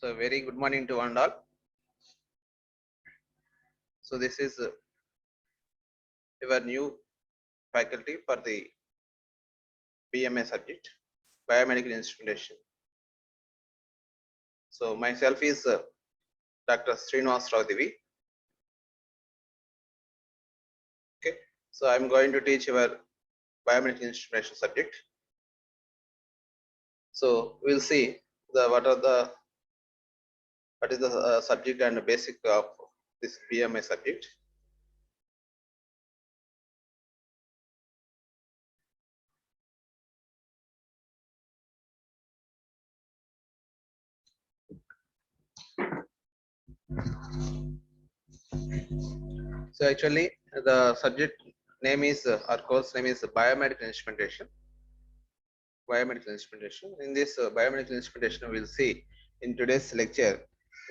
So very good morning to one and all. So this is your new faculty for the BMA subject, biomedical instrumentation. So myself is Dr. Srinivas Raudivi. Okay, so I'm going to teach your biomedical instrumentation subject. So we'll see what is the subject and the basic of this BMA subject. So actually the subject name is our course name is biomedical instrumentation. Biomedical instrumentation. In this biomedical instrumentation, we will see in today's lecture.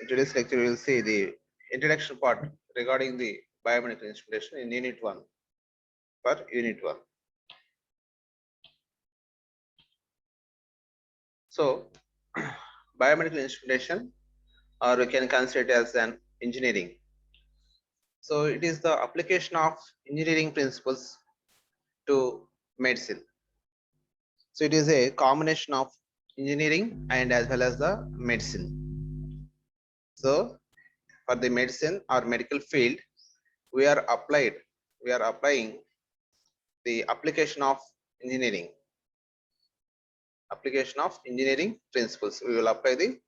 In today's lecture, we will see the introduction part regarding the biomedical instrumentation in Unit 1. For Unit 1. So, biomedical instrumentation, or we can consider it as an engineering. So, it is the application of engineering principles to medicine. So, it is a combination of engineering and as well as the medicine. So, for the medicine or medical field, we are applying the application of engineering principles. We will apply the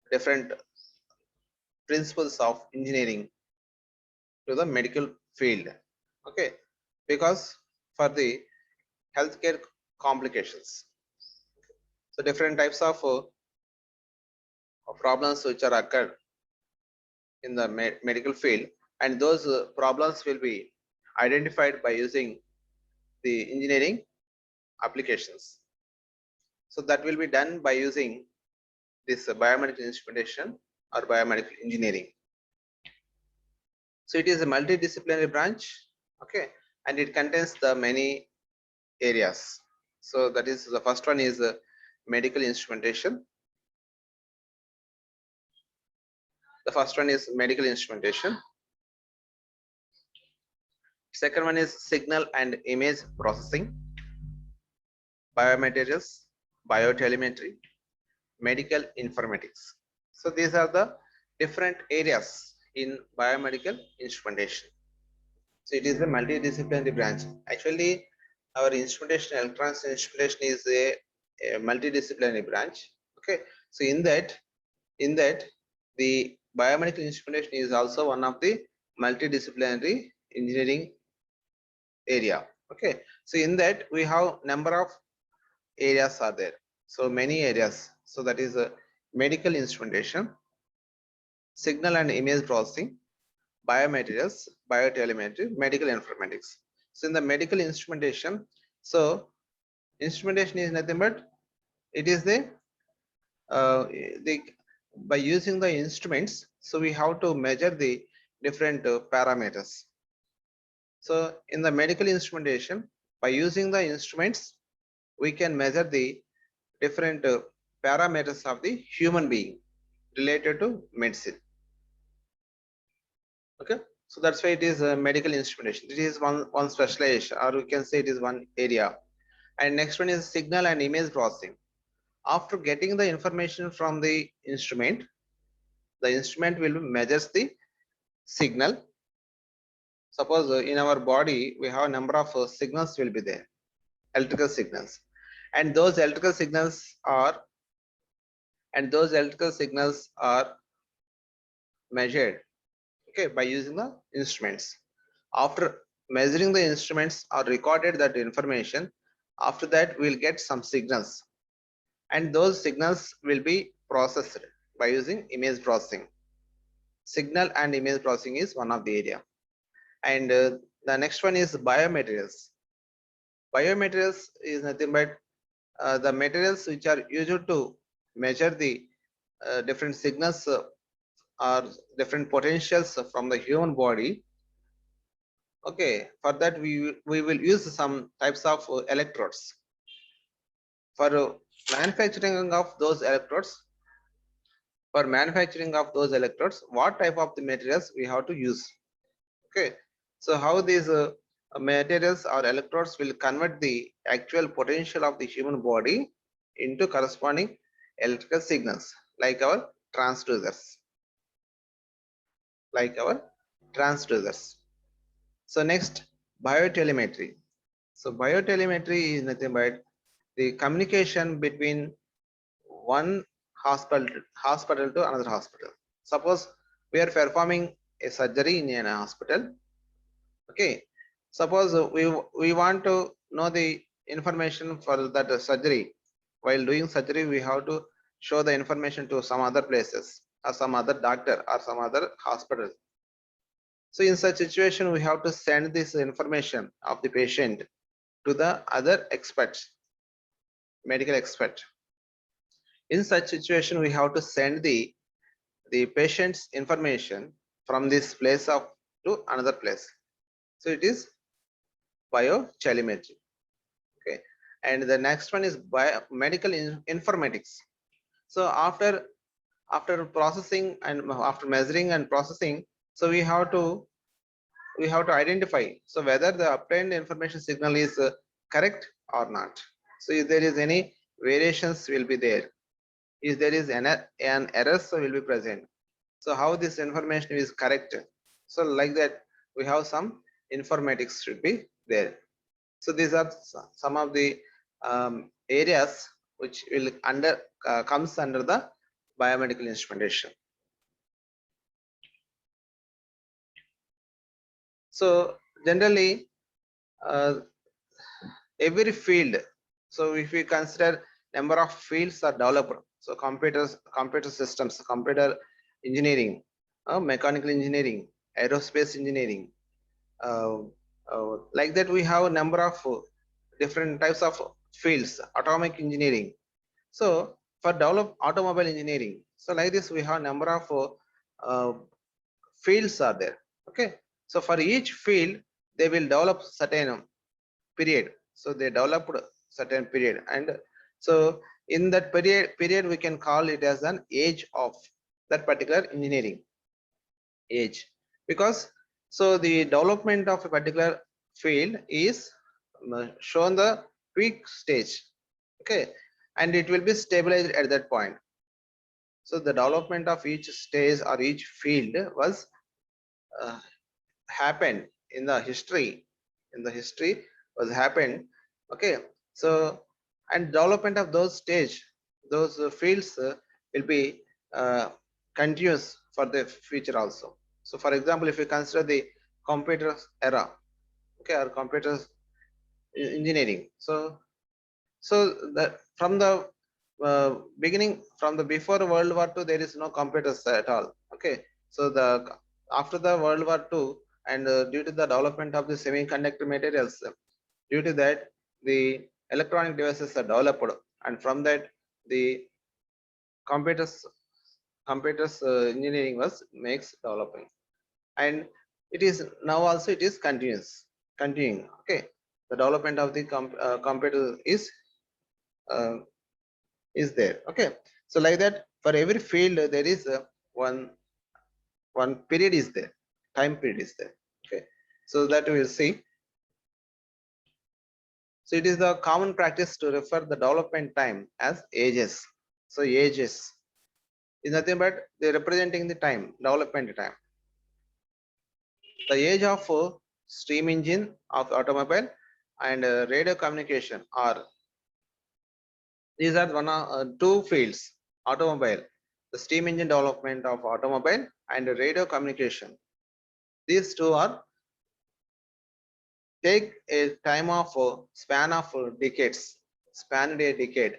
different principles of engineering to the medical field. Okay, because for the healthcare complications, so different types of problems which are occurred in the medical field, and those problems will be identified by using the engineering applications. So that will be done by using this biomedical instrumentation or biomedical engineering. So it is a multidisciplinary branch, okay, and it contains the many areas. So that is the first one is medical instrumentation. The first one is medical instrumentation. Second one is signal and image processing, biomaterials, biotelemetry, medical informatics. So these are the different areas in biomedical instrumentation. So it is a multidisciplinary branch. Actually, our instrumentation, electronics instrumentation is a multidisciplinary branch. Okay, so in that the biomedical instrumentation is also one of the multidisciplinary engineering area. Okay, so in that we have number of areas are there. So many areas. So that is a medical instrumentation, signal and image processing, biomaterials, biotelemetry, medical informatics. So in the medical instrumentation, so instrumentation is nothing but it is the by using the instruments, so we have to measure the different parameters. So in the medical instrumentation, by using the instruments, we can measure the different parameters of the human being related to medicine. Okay, so that's why it is a medical instrumentation. It is one specialization, or we can say it is one area. And next one is signal and image processing. After getting the information from the instrument will measures the signal. Suppose in our body we have a number of signals will be there, electrical signals, and those electrical signals are measured, okay, by using the instruments. After measuring the instruments or recorded that information, after that we'll get some signals, and those signals will be processed by using image processing. Signal and image processing is one of the area. And the next one is biomaterials. Biomaterials is nothing but the materials which are used to measure the different signals or different potentials from the human body. Okay, for that we will use some types of electrodes. For manufacturing of those electrodes, for manufacturing of those electrodes, what type of the materials we have to use. Okay, so how these materials or electrodes will convert the actual potential of the human body into corresponding electrical signals, like our transducers, like our transducers. So next, biotelemetry. So biotelemetry is nothing but the communication between one hospital to another hospital. Suppose we are performing a surgery in a hospital. Okay, suppose we want to know the information for that surgery. While doing surgery, we have to show the information to some other places or some other doctor or some other hospital. So in such situation, we have to send this information of the patient to the other experts, medical expert. In such situation, we have to send the patient's information from this place of to another place. So it is biotelemetry. Okay, and the next one is biomedical informatics. So after processing and after measuring and processing, so we have to identify so whether the obtained information signal is correct or not. So if there is any variations will be there. If there is an error, so will be present. So how this information is correct. So like that, we have some informatics should be there. So these are some of the areas which will comes under the biomedical instrumentation. So generally, every field. So if we consider number of fields are developed, so computer systems, computer engineering, mechanical engineering, aerospace engineering, uh, like that we have a number of different types of fields, atomic engineering. So for develop automobile engineering, so like this we have number of fields are there. Okay, so for each field they will develop certain period. So they developed certain period, and so in that period we can call it as an age of that particular engineering age, because so the development of a particular field is shown the peak stage. Okay, and it will be stabilized at that point. So the development of each stage or each field was happened in the history was happened. Okay, so and development of those stage, those fields will be uh, continuous for the future also. So for example, if you consider the computer era, okay, or computer engineering, so that from the beginning, from the before World War II, there is no computers at all. Okay, so the after the World War II, and due to the development of the semiconductor materials, due to that the electronic devices are developed, and from that the computers engineering was makes developing, and it is now also it is continuing. Okay, the development of the computer uh, is there. Okay, so like that for every field there is one period is there, time period is there. Okay, so that we will see. So it is the common practice to refer the development time as ages. So ages is nothing but they representing the time, development time. The age of steam engine of automobile and radio communication are, these are two fields, automobile, the steam engine development of automobile and radio communication. These two are take a time of span of decades, span a decade,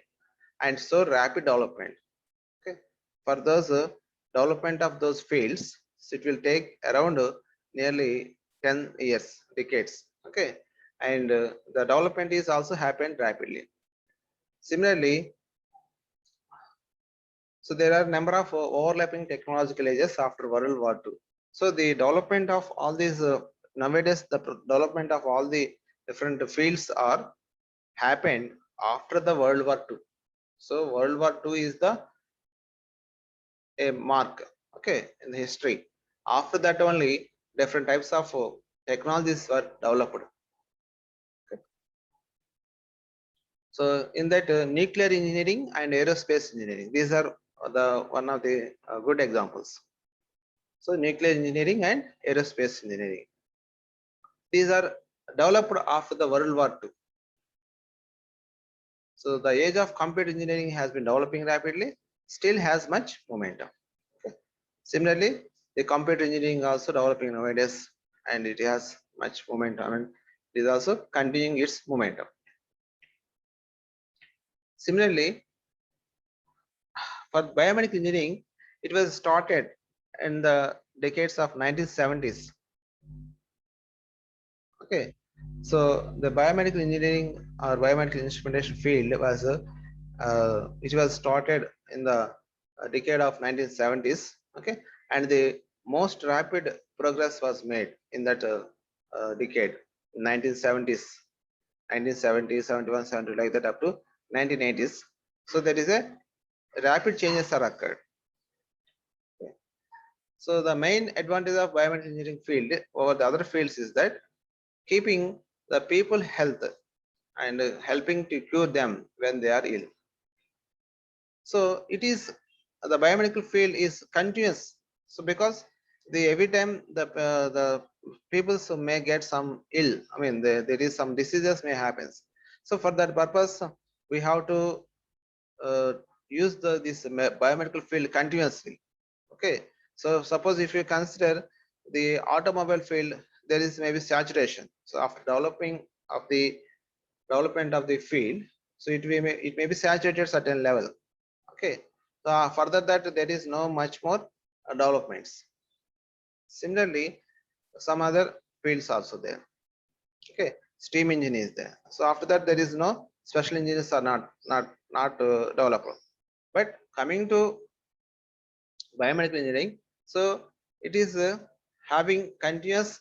and so rapid development. Okay, for those development of those fields, so it will take around nearly 10 years, decades. Okay, and the development is also happened rapidly. Similarly, so there are number of overlapping technological ages after World War II. So the development of all these nowadays, the development of all the different fields are happened after the World War II. So World War II is the a mark, okay, in the history. After that only different types of technologies were developed. Okay. So in that nuclear engineering and aerospace engineering, these are the one of the good examples. So nuclear engineering and aerospace engineering, these are developed after the World War II. So the age of computer engineering has been developing rapidly, still has much momentum. Okay. Similarly, the computer engineering also developing nowadays, and it has much momentum, and it is also continuing its momentum. Similarly, for biomedical engineering, it was started in the decades of 1970s. Okay, so the biomedical engineering or biomedical instrumentation field was which was started in the decade of 1970s. Okay, and the most rapid progress was made in that decade, 1970s, 1970, 71, 72, like that up to 1980s. So there is a rapid changes are occurred. Okay. So the main advantage of biomedical engineering field over the other fields is that keeping the people health and helping to cure them when they are ill. So it is the biomedical field is continuous. So because the every time the people so may get some ill, I mean there is some diseases may happen. So for that purpose, we have to uh, use this biomedical field continuously. Okay. So suppose if you consider the automobile field, there is maybe saturation. So after development of the field, so it may be saturated certain level. Okay. So further that there is no much more developments. Similarly, some other fields also there. Okay, steam engine is there. So after that there is no special engines are not developed. But coming to biomedical engineering, so it is having continuous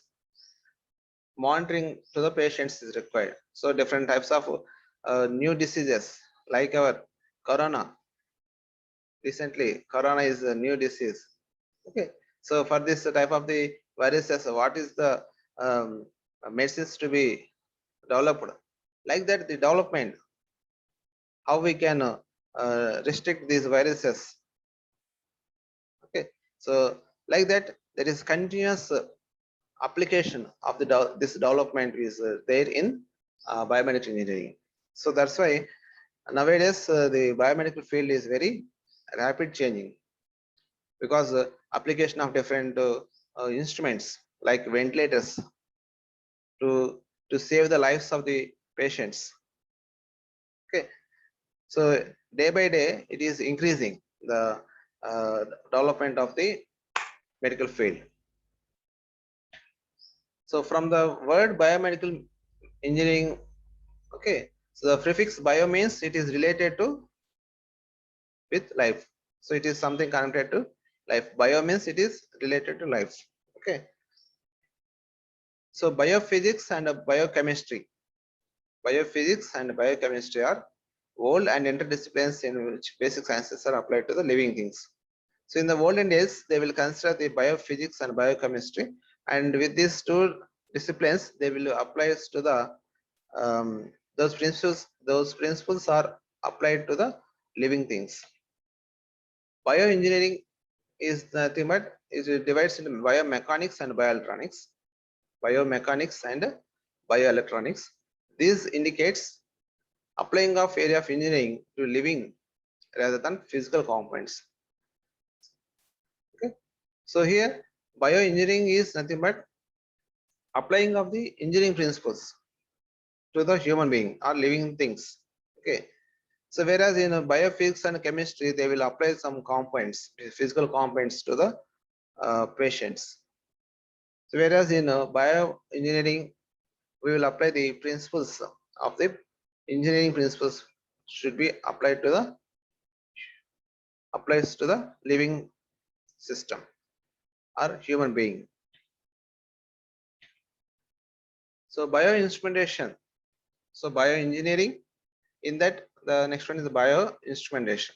monitoring to the patients is required. So different types of new diseases like our corona. Recently, corona is a new disease. Okay, so for this type of the viruses, what is the medicines to be developed? Like that, the development, how we can restrict these viruses. Okay, so like that, there is continuous application of the this development is there in biomedical engineering. So that's why nowadays the biomedical field is very rapid changing, because application of different instruments like ventilators to save the lives of the patients. Okay, so day by day it is increasing the development of the medical field. So from the word biomedical engineering, okay, so the prefix bio means it is related to with life. So it is something connected to life. Bio means it is related to life. Okay. So biophysics and biochemistry. Biophysics and biochemistry are old and interdisciplines in which basic sciences are applied to the living things. So in the olden days, they will consider the biophysics and biochemistry, and with these two disciplines, they will apply to the those principles. Those principles are applied to the living things. Bioengineering is nothing but it divides into biomechanics and bioelectronics. Biomechanics and bioelectronics. This indicates applying of area of engineering to living rather than physical components. Okay. So here bioengineering is nothing but applying of the engineering principles to the human being or living things. Okay. So whereas in biophysics and chemistry, they will apply some components, physical components to the patients. So whereas in bioengineering, we will apply the principles of the engineering principles should be applied to the applies to the living system or human being. So bioinstrumentation. So bioengineering, in that the next one is the bioinstrumentation.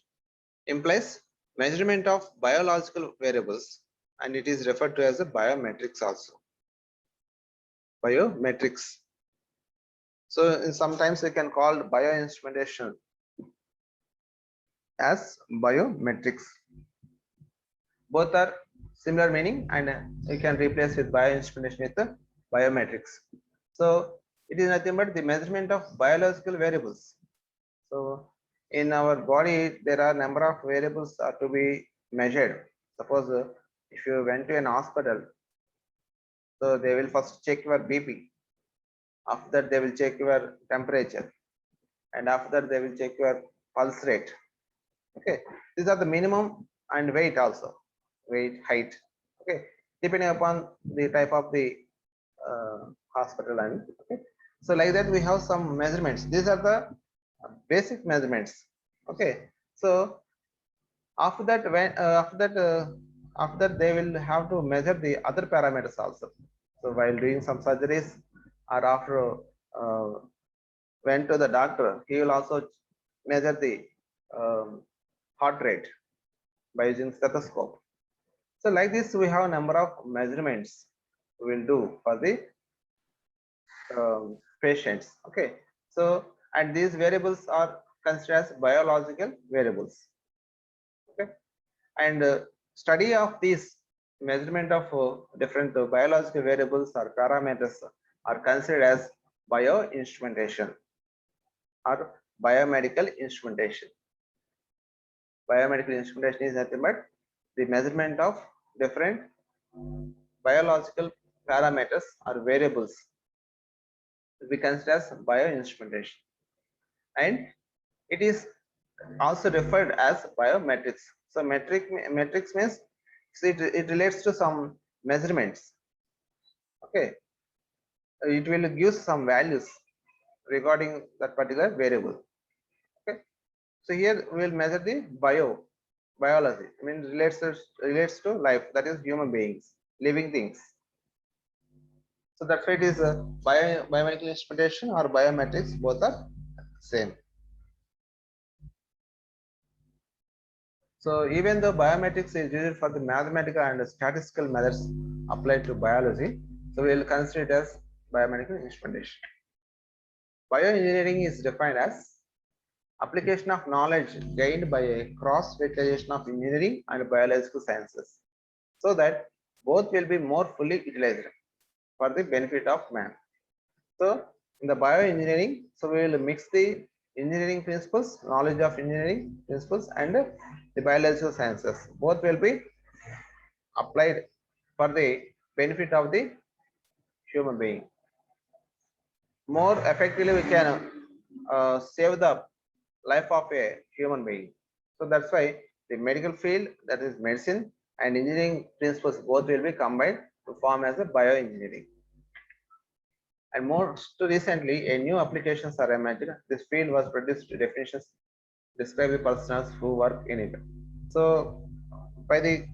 Implies measurement of biological variables, and it is referred to as a biometrics also. Biometrics. So sometimes we can call bioinstrumentation as biometrics. Both are similar meaning, and you can replace with bioinstrumentation with the biometrics. So it is nothing but the measurement of biological variables. So in our body, there are number of variables are to be measured. Suppose if you went to an hospital, so they will first check your BP. After that, they will check your temperature, and after that, they will check your pulse rate. Okay, these are the minimum, and weight also, weight, height. Okay, depending upon the type of the hospital, and okay. So like that, we have some measurements. These are the basic measurements. Okay, so after that, after that they will have to measure the other parameters also. So while doing some surgeries, or after went to the doctor, he will also measure the heart rate by using stethoscope. So like this, we have a number of measurements we will do for the patients. Okay, so and these variables are considered as biological variables. Okay, and study of these measurement of different biological variables or parameters are considered as bioinstrumentation or biomedical instrumentation. Biomedical instrumentation is nothing but the measurement of different biological parameters or variables to be considered as bioinstrumentation, and it is also referred as biometrics. So metrics means it relates to some measurements. Okay, it will give some values regarding that particular variable. Okay, so here we will measure the biology. I mean relates to life, that is human beings, living things. So that's why it is biomedical instrumentation or biometrics, both are same. So even though biometrics is used for the mathematical and statistical methods applied to biology, so we will consider it as biomedical instrumentation. Bioengineering is defined as application of knowledge gained by a cross-fertilization of engineering and biological sciences, so that both will be more fully utilized for the benefit of man. So in the bioengineering, so we will mix the engineering principles, knowledge of engineering principles, and the biological sciences. Both will be applied for the benefit of the human being. More effectively, we can save the life of a human being. So that's why the medical field, that is medicine, and engineering principles, both will be combined to form as a bioengineering. And most recently, a new applications are emerged. This field was produced definitions describe the persons who work in it. So by the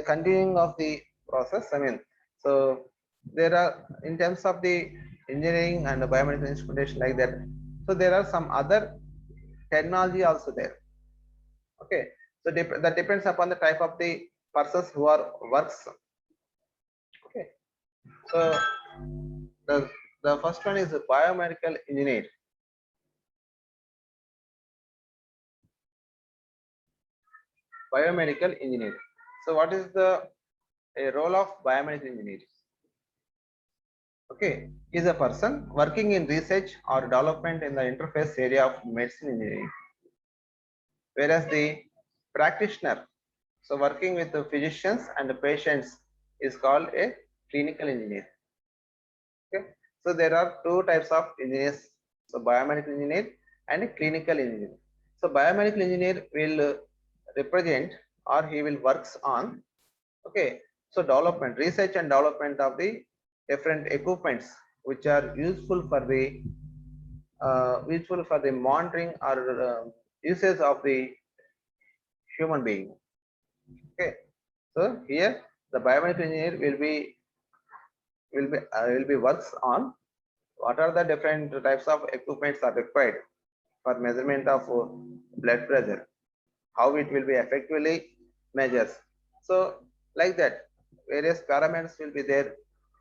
continuing of the process, I mean, so there are, in terms of the engineering and the biomedical instrumentation like that, so there are some other technology also there. Okay, so that depends upon the type of the persons who are works. Okay, so the first one is biomedical engineer. Biomedical engineer. So what is the role of biomedical engineer? Okay, is a person working in research or development in the interface area of medicine engineering, whereas the practitioner, so working with the physicians and the patients, is called a clinical engineer. Okay, so there are two types of engineers, so biomedical engineer and a clinical engineer. So biomedical engineer will represent, or he will works on, okay, so development, research and development of the different equipments which are useful for the monitoring or usage of the human being. Okay, so here the biomedical engineer will be works on what are the different types of equipments are required for measurement of blood pressure, how it will be effectively measures. So like that, various parameters will be there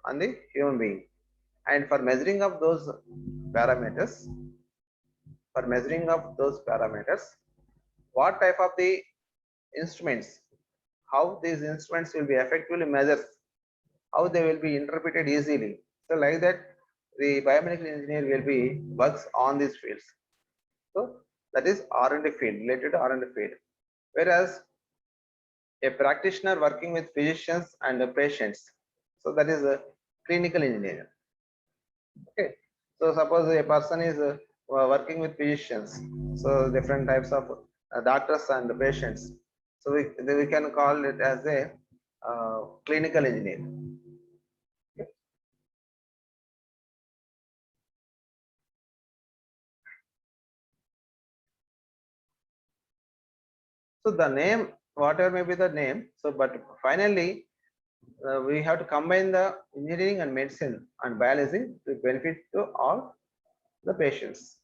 on the human being. And for measuring of those parameters, what type of the instruments, how these instruments will be effectively measured, how they will be interpreted easily. So like that, the biomedical engineer will be works on these fields. So that is R&D field, related to R&D field. Whereas a practitioner working with physicians and the patients, so that is a clinical engineer. Okay, so suppose a person is working with physicians, so different types of doctors and patients, so we can call it as a clinical engineer. Okay. So the name, whatever may be the name, so but finally we have to combine the engineering and medicine and biology to benefit to all the patients.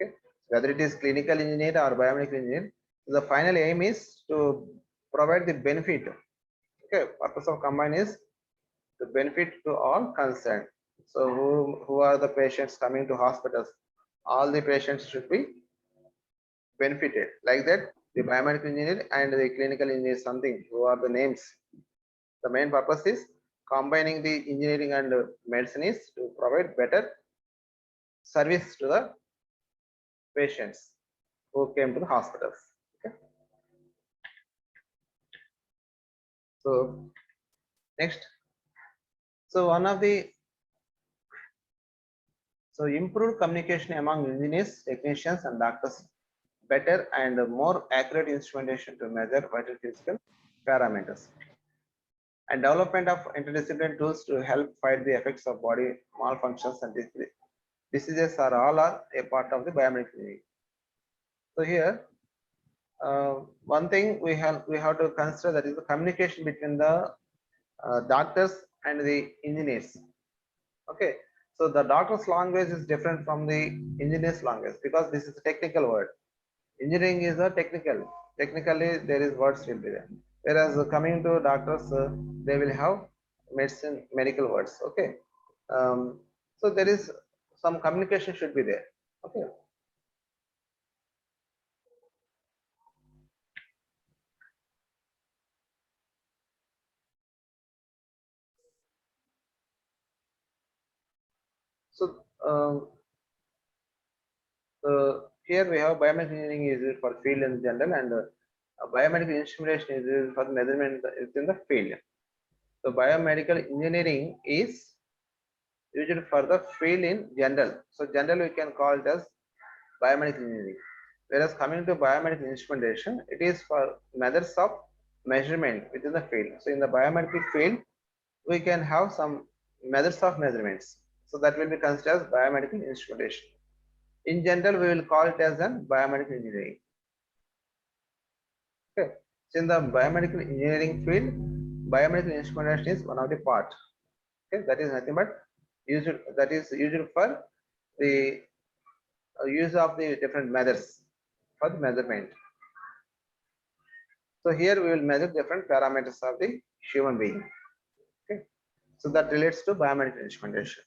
Okay, whether it is clinical engineer or biomedical engineer, the final aim is to provide the benefit. Okay, purpose of combine is to benefit to all concerned. So who are the patients coming to hospitals? All the patients should be benefited. Like that, the biomedical engineer and the clinical engineer, something who are the names. The main purpose is combining the engineering and medicine is to provide better service to the patients who came to the hospitals. Okay. So next, so one of the improved communication among engineers, technicians, and doctors, better and more accurate instrumentation to measure vital physical parameters, and development of interdisciplinary tools to help fight the effects of body malfunctions and diseases are all are a part of the biomedical engineering. So here, one thing we have to consider, that is the communication between the doctors and the engineers. Okay, so the doctor's language is different from the engineer's language because this is a technical word. Engineering is a technically there is words will be there, whereas coming to doctors, they will have medical words. Okay, so there is some communication should be there. Okay. So here we have biomedical engineering is used for field in general, and biomedical instrumentation is used for measurement is in the field. So biomedical engineering is used for the field in general. So general we can call it as biomedical engineering. Whereas coming to biomedical instrumentation, it is for methods of measurement within the field. So in the biomedical field, we can have some methods of measurements. So that will be considered as biomedical instrumentation. In general, we will call it as an biomedical engineering. Okay. So in the biomedical engineering field, biomedical instrumentation is one of the part. Okay, that is nothing but used, that is used for the use of the different methods for the measurement. So here we will measure different parameters of the human being. Okay, so that relates to biomedical instrumentation.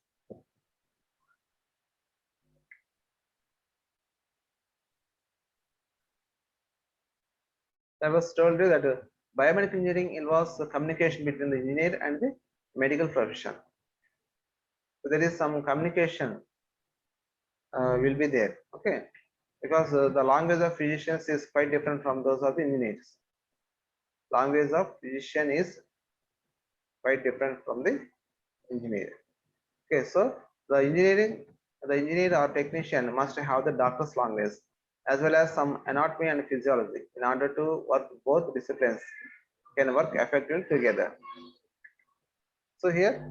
I was told you that biomedical engineering involves the communication between the engineer and the medical profession. So there is some communication will be there. Okay, because the language of physicians is quite different from those of the engineers. Language of physician is quite different from the engineer. Okay, so the engineer or technician must have the doctor's language as well as some anatomy and physiology in order to work both disciplines can work effectively together. So here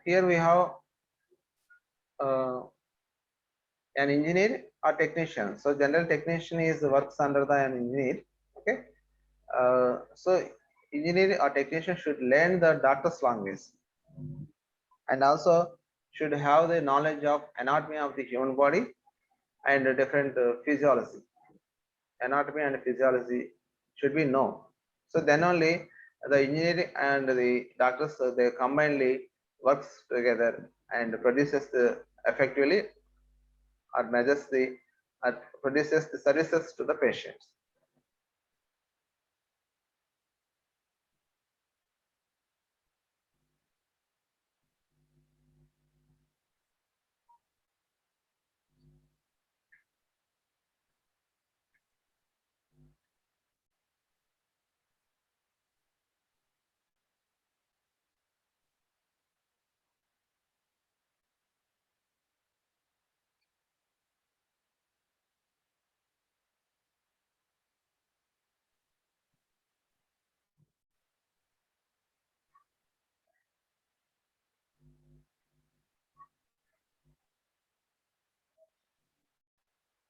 we have uh, an engineer or technician. So general technician is works under the an engineer. Okay, so engineer or technician should learn the doctor's language and also should have the knowledge of anatomy of the human body and different physiology, anatomy and physiology should be known. So then only the engineering and the doctors they combinedly works together and produces the effectively or measures the produces the services to the patients.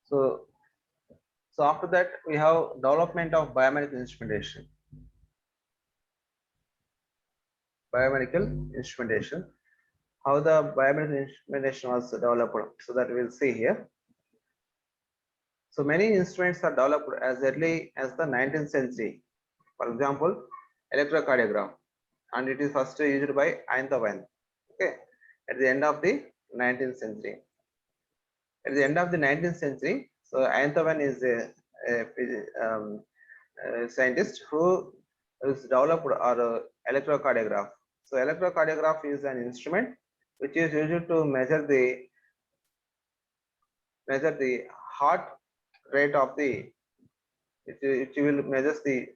So, so after that we have development of biomedical instrumentation. Biomedical instrumentation. How the biomedical instrumentation was developed. So that we'll see here. So many instruments are developed as early as the 19th century. For example, electrocardiogram, and it is first used by Einthoven. Okay, at the end of the 19th century. At the end of the 19th century, so Einthoven is a scientist who is developed or electrocardiograph. So electrocardiograph is an instrument which is used to measure the heart rate of the it will measures the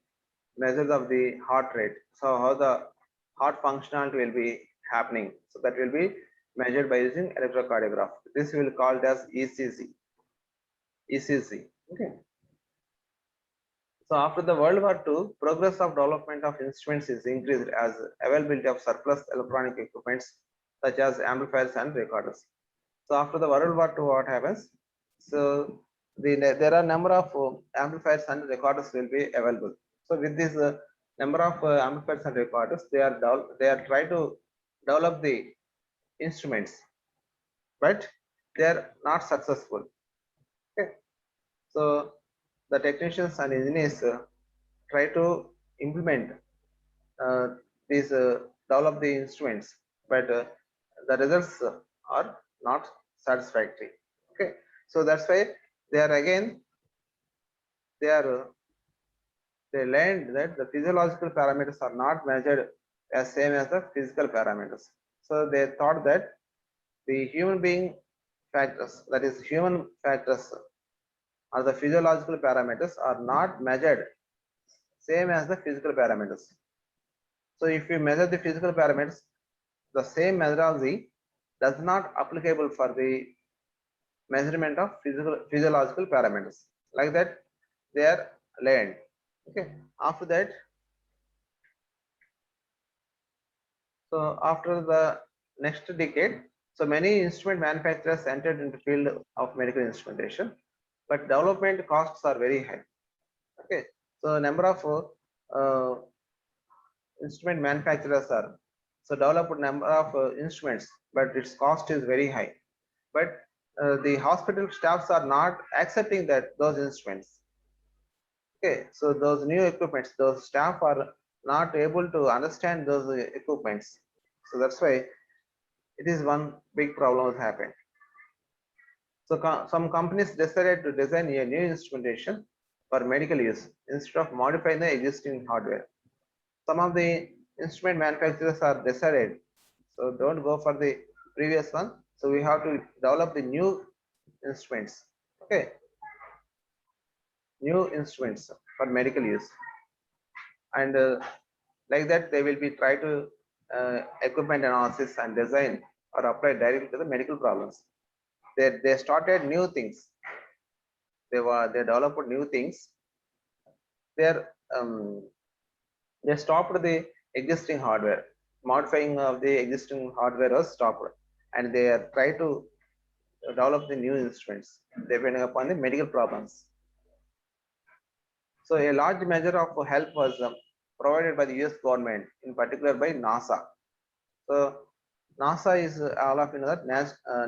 measures of the heart rate. So how the heart functionality will be happening. So that will be measured by using electrocardiograph. This will called as ECG. ECG. Okay. So after the World War II, progress of development of instruments is increased as availability of surplus electronic equipments such as amplifiers and recorders. So after the World War II, what happens? So there are number of amplifiers and recorders will be available. So with this number of amplifiers and recorders, they are trying to develop the instruments, but they are not successful. Okay. So the technicians and engineers try to implement uh, these develop the instruments, but the results are not satisfactory. Okay, so that's why they are again they are they learned that the physiological parameters are not measured as same as the physical parameters. So they thought that the human being factors, that is human factors, or the physiological parameters are not measured same as the physical parameters. So if you measure the physical parameters, the same methodology does not applicable for the measurement of physiological parameters. Like that, they are learned. Okay. After that, so after the next decade, so many instrument manufacturers entered into field of medical instrumentation, but development costs are very high. Okay. So number of instrument manufacturers are so developed number of instruments, but its cost is very high. But the hospital staffs are not accepting that those instruments. Okay, so those new equipments, those staff are not able to understand those equipments. So that's why it is one big problem has happened. So some companies decided to design a new instrumentation for medical use instead of modifying the existing hardware. Some of the instrument manufacturers are decided, so don't go for the previous one. So we have to develop the new instruments. Okay, new instruments for medical use, and like that they will be try to equipment analysis and design or apply directly to the medical problems. They started new things. They developed new things. They're they stopped the existing hardware. Modifying of the existing hardware was stopped, and they are try to develop the new instruments depending upon the medical problems. So a large measure of help was provided by the US government, in particular by NASA. So NASA is all of you know that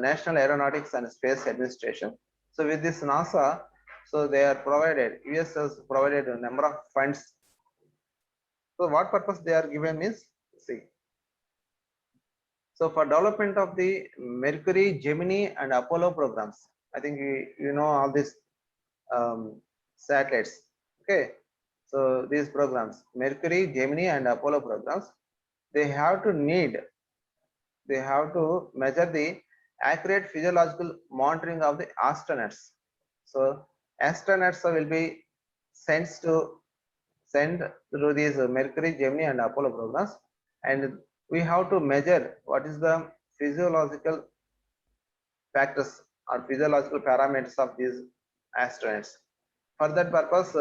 National Aeronautics and Space Administration. So with this NASA, so they are provided, US has provided a number of funds. So what purpose they are given is, see, so for development of the Mercury, Gemini and Apollo programs, I think you know all these satellites. Okay, so these programs, Mercury, Gemini and Apollo programs, they have to measure the accurate physiological monitoring of the astronauts. So astronauts will be sent through these Mercury, Gemini and Apollo programs, and we have to measure what is the physiological factors or physiological parameters of these astronauts. For that purpose,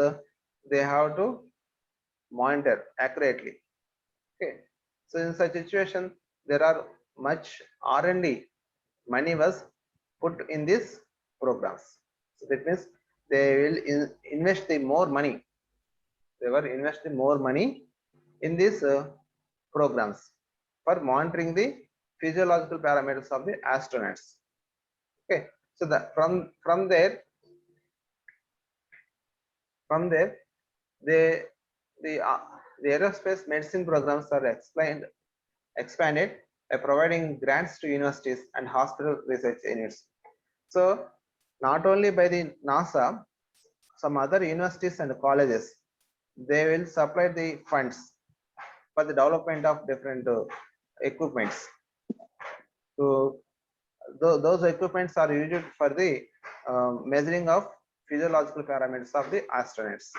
they have to monitor accurately. Okay, so in such situation, there are much R&D money was put in these programs. So that means they will invest the more money. They were investing more money in these programs for monitoring the physiological parameters of the astronauts. Okay, so that from there they the uh, the aerospace medicine programs are expanded by providing grants to universities and hospital research units. So not only by the NASA, some other universities and colleges, they will supply the funds for the development of different equipments. So those equipments are used for the measuring of physiological parameters of the astronauts.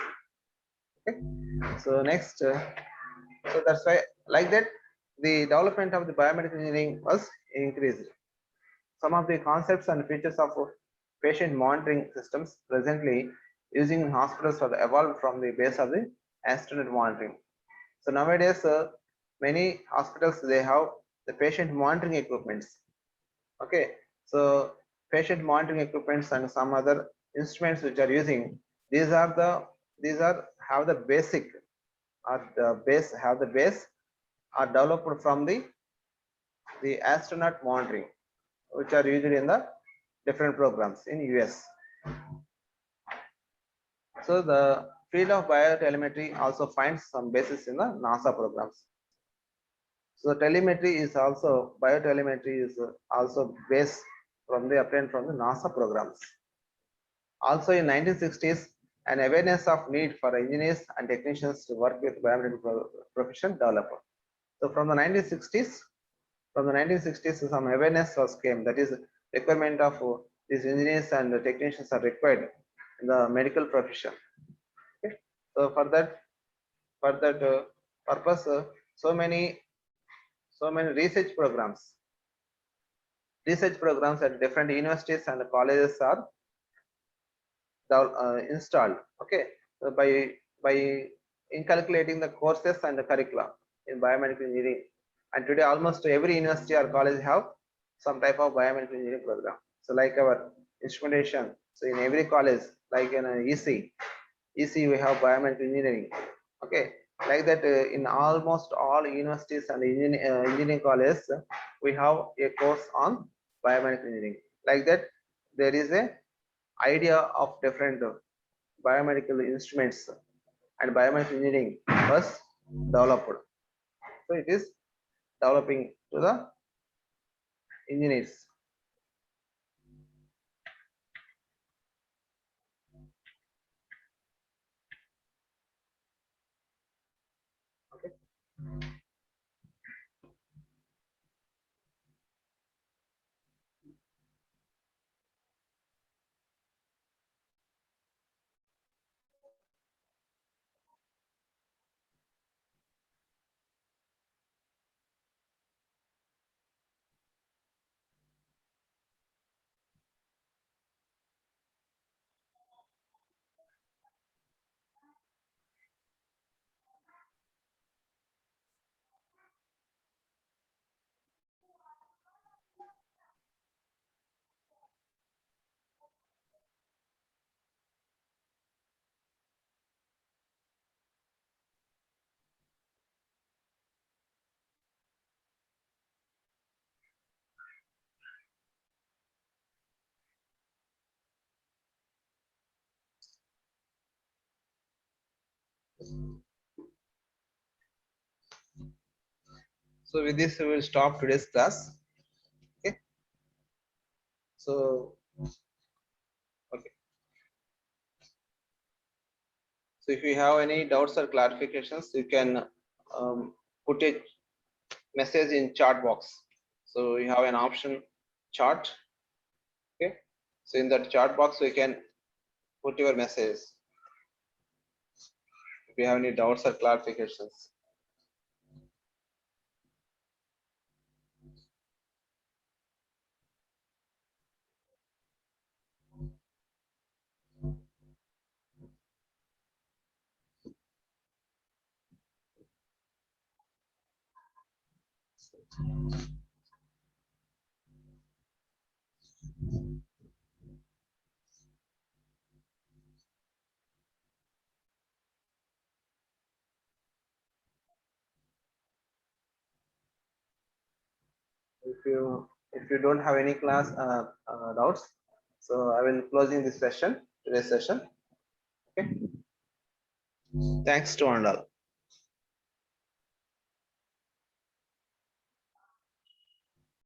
Okay. So next, so that's why like that the development of the biomedical engineering was increased. Some of the concepts and features of patient monitoring systems presently using in hospitals were evolved from the base of the astronaut monitoring. So nowadays, many hospitals they have the patient monitoring equipments. Okay, so patient monitoring equipments and some other instruments which are using, these are the these are have the basic or the base have the base are developed from the astronaut monitoring, which are used in the different programs in US. So the field of biotelemetry also finds some basis in the NASA programs. So telemetry is also biotelemetry is also based from the obtained from the NASA programs. Also in 1960s, an awareness of need for engineers and technicians to work with biomedical profession developed. So from the 1960s, some awareness was came. That is, requirement of these engineers and technicians are required in the medical profession. Okay. So for that purpose, so many research programs at different universities and colleges are installed. Okay, so by incalculating the courses and the curricula in biomedical engineering, and today almost every university or college have some type of biomedical engineering program. So like our instrumentation, so in every college, like in EC we have biomedical engineering. Okay, like that in almost all universities and engineering colleges, we have a course on biomedical engineering. Like that, there is a idea of different biomedical instruments and biomedical engineering was developed. So it is developing to the engineers. Okay. So with this, we will stop today's class. Okay. So, okay. So if you have any doubts or clarifications, you can put a message in chat box. So you have an option chat. Okay. So in that chat box, you can put your message if you have any doubts or clarifications. If you don't have any class doubts, so I will closing this session, today's session. Okay. Thanks to all.